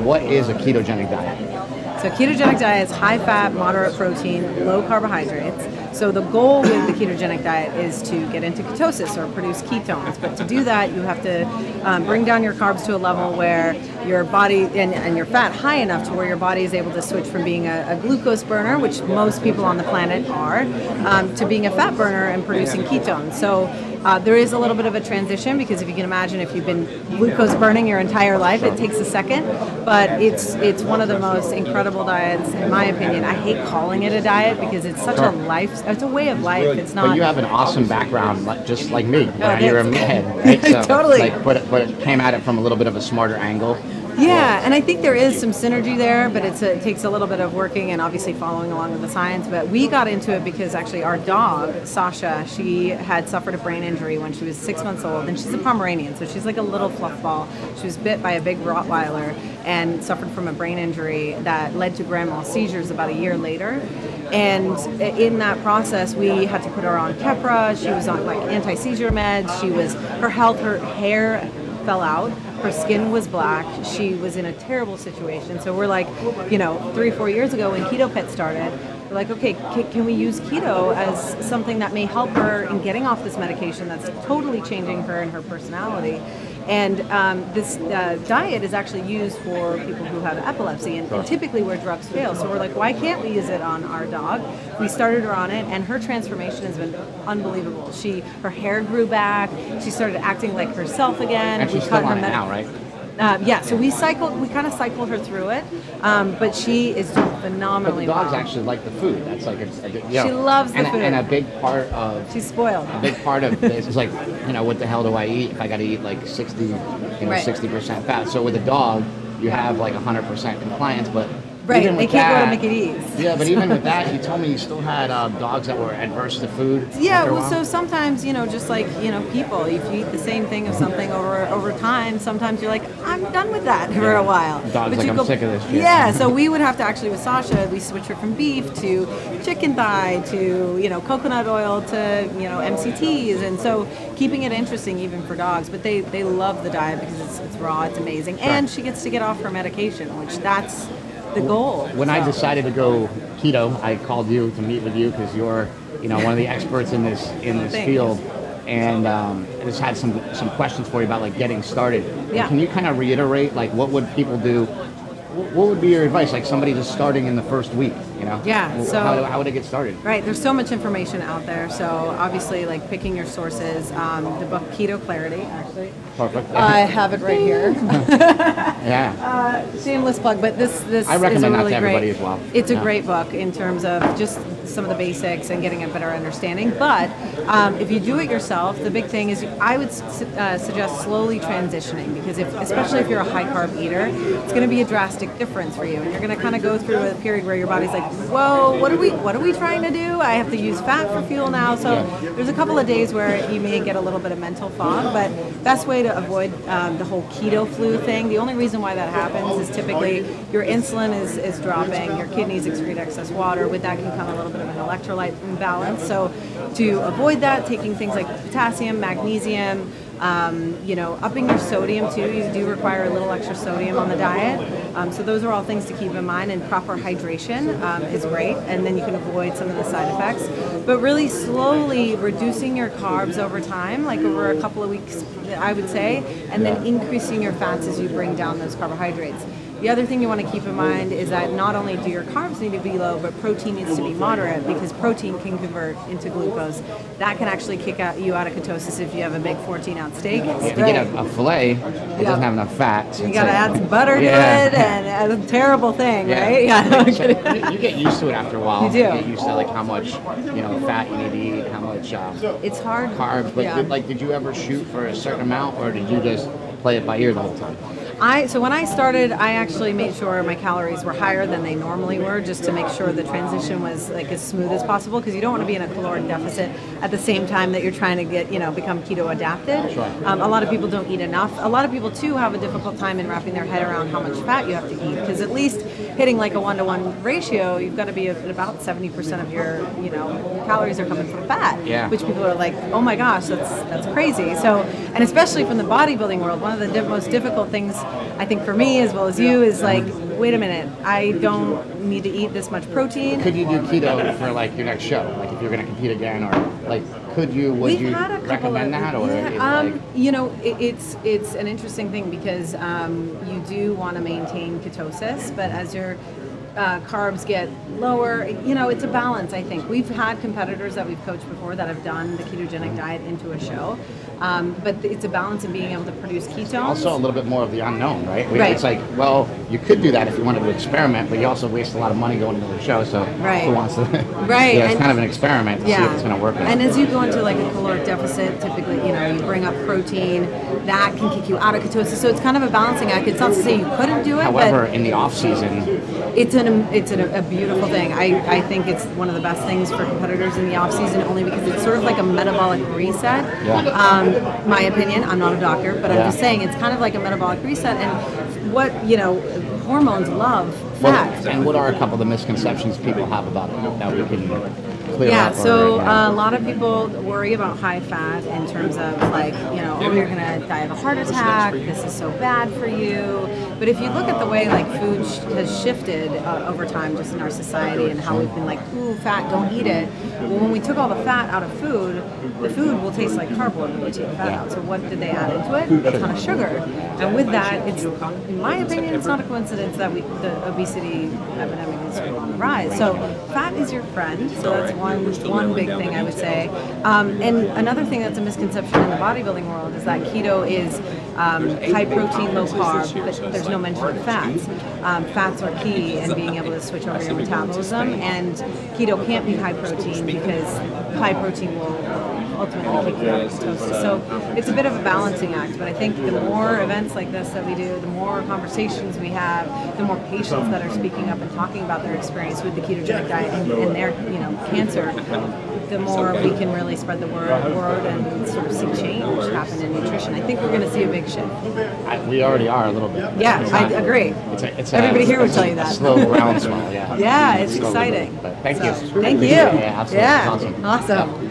what is a ketogenic diet? So ketogenic diet is high fat, moderate protein, low carbohydrates. So the goal with the ketogenic diet is to get into ketosis or produce ketones. But to do that, you have to bring down your carbs to a level where your body and your fat high enough to where your body is able to switch from being a glucose burner, which most people on the planet are, to being a fat burner and producing ketones. So there is a little bit of a transition, because if you can imagine, if you've been glucose burning your entire life, it takes a second, but it's one of the most incredible diets, in my opinion. I hate calling it a diet because it's such a it's a way of life. It's not. But you have an awesome background, just like me. You're a meathead, right? So, totally. But it came at it from a little bit of a smarter angle. Yeah, and I think there is some synergy there, but it takes a little bit of working and obviously following along with the science. But we got into it because actually our dog, Sasha, she had suffered a brain injury when she was 6 months old, and she's a Pomeranian, so she's like a little fluff ball. She was bit by a big Rottweiler and suffered from a brain injury that led to grand mal seizures about a year later. And in that process, we had to put her on Keppra. She was on like anti-seizure meds. Her hair fell out. Her skin was black. She was in a terrible situation. So we're like, 3-4 years ago when Keto Pet started, we're like, okay, can we use keto as something that may help her in getting off this medication that's totally changing her and her personality? And this diet is actually used for people who have epilepsy and typically where drugs fail. So we're like, why can't we use it on our dog? We started her on it, and her transformation has been unbelievable. Her hair grew back. She started acting like herself again. And she's still on it now, right? Yeah, so we kind of cycled her through it, but she is doing phenomenally well. But the dogs actually like the food. That's like she loves the food. And a big part of she's spoiled. A big part of this is like, what the hell do I eat if I got to eat like 60% fat? So with a dog, you have like 100% compliance, but right, they can't go to Mickey D's. Yeah, but even with that, you told me you still had dogs that were adverse to food. Yeah, well, so sometimes, just like, people, if you eat the same thing of something over time, sometimes you're like, I'm done with that for a while. Dog's like, I'm sick of this shit. Yeah, so we would have to actually, with Sasha, we switch her from beef to chicken thigh to, coconut oil to, MCTs. And so keeping it interesting even for dogs. But they love the diet because it's raw, it's amazing. Sure. And she gets to get off her medication, which that's the goal. When I decided to go keto, I called you to meet with you because you're, one of the experts in this field, and I just had some questions for you about like getting started. Yeah. Can you kind of reiterate like what would people do? What would be your advice? Like somebody just starting in the first week, Yeah. So how would it get started? Right. There's so much information out there. So obviously, like picking your sources. The book Keto Clarity, actually. Perfect. I have it right here. Yeah. Shameless plug, but this I recommend is a really that to everybody great, as well. It's a great book in terms of just some of the basics and getting a better understanding. But if you do it yourself, the big thing is I would suggest slowly transitioning, because especially if you're a high carb eater, it's going to be a drastic difference for you, and you're going to kind of go through a period where your body's like, whoa, what are we trying to do? I have to use fat for fuel now. So there's a couple of days where you may get a little bit of mental fog, but best way to avoid the whole keto flu thing. The only reason why that happens is typically your insulin is dropping, your kidneys excrete excess water. With that can come a little bit of an electrolyte imbalance. So to avoid that, taking things like potassium, magnesium, upping your sodium too. You do require a little extra sodium on the diet. So those are all things to keep in mind, and proper hydration is great, and then you can avoid some of the side effects. But really slowly reducing your carbs over time, like over a couple of weeks, I would say, and then increasing your fats as you bring down those carbohydrates. The other thing you want to keep in mind is that not only do your carbs need to be low, but protein needs to be moderate, because protein can convert into glucose. That can actually kick you out of ketosis if you have a big 14-ounce steak. If you get a filet, it doesn't have enough fat. You got to add some butter to it, and it's a terrible thing, right? Yeah. So you get used to it after a while. You do. You get used to like how much fat you need to eat, how much it's hard. Carbs. But did you ever shoot for a certain amount, or did you just play it by ear the whole time? So when I started, I actually made sure my calories were higher than they normally were, just to make sure the transition was like as smooth as possible, because you don't want to be in a caloric deficit at the same time that you're trying to get, become keto adapted. Sure. A lot of people don't eat enough. A lot of people too have a difficult time in wrapping their head around how much fat you have to eat, because at least hitting like a 1-to-1 ratio, you've got to be at about 70% of your, calories are coming from fat, which people are like, oh my gosh, that's crazy. So, and especially from the bodybuilding world, one of the most difficult things I think for me as well as you is like, wait a minute, I don't need to eat this much protein. Could you do keto for like your next show? Like if you're going to compete again, or like would you recommend that? Or it's an interesting thing because you do want to maintain ketosis, but as your carbs get lower, it's a balance, I think. We've had competitors that we've coached before that have done the ketogenic diet into a show, but it's a balance in being able to produce ketones. Also a little bit more of the unknown, right? Right. It's like, well, you could do that if you wanted to experiment, but you also waste a lot of money going into the show, so who wants to? Right. It's kind of an experiment to see if it's going to work. And as you go into like a caloric deficit, typically, you bring up protein, that can kick you out of ketosis, so it's kind of a balancing act. It's not to say you couldn't do it, however, in the off season, it's a beautiful thing. I think it's one of the best things for competitors in the off season, only because it's sort of like a metabolic reset. My opinion, I'm not a doctor, but I'm just saying it's kind of like a metabolic reset. And what hormones love fat. And what are a couple of the misconceptions people have about it that we can clear up? So a lot of people worry about high fat in terms of like, oh, you're gonna die of a heart attack, this is so bad for you. But if you look at the way like food has shifted over time just in our society, and how we've been like, ooh, fat, don't eat it. Well, when we took all the fat out of food, the food will taste like cardboard when we take the fat out. So what did they add into it? A ton of sugar. And with that, it's, in my opinion, it's not a coincidence that the obesity epidemic is sort of on the rise. So fat is your friend. So that's one big thing I would say. And another thing that's a misconception in the bodybuilding world is that keto is high protein, low carb, but there's no mention of fats. Fats are key in being able to switch over your metabolism, and keto can't be high protein because high protein will ultimately kick you out of ketosis. So it's a bit of a balancing act, but I think the more events like this that we do, the more conversations we have, the more patients that are speaking up and talking about their experience with the ketogenic diet and their cancer, the more we can really spread the word and sort of see change happen in nutrition. I think we're going to see a big shift. We already are a little bit. Yeah, I agree. Everybody here would tell you that. Slow groundswell, Yeah, it's exciting. But thank you. Thank you. Yeah, absolutely. Yeah, awesome.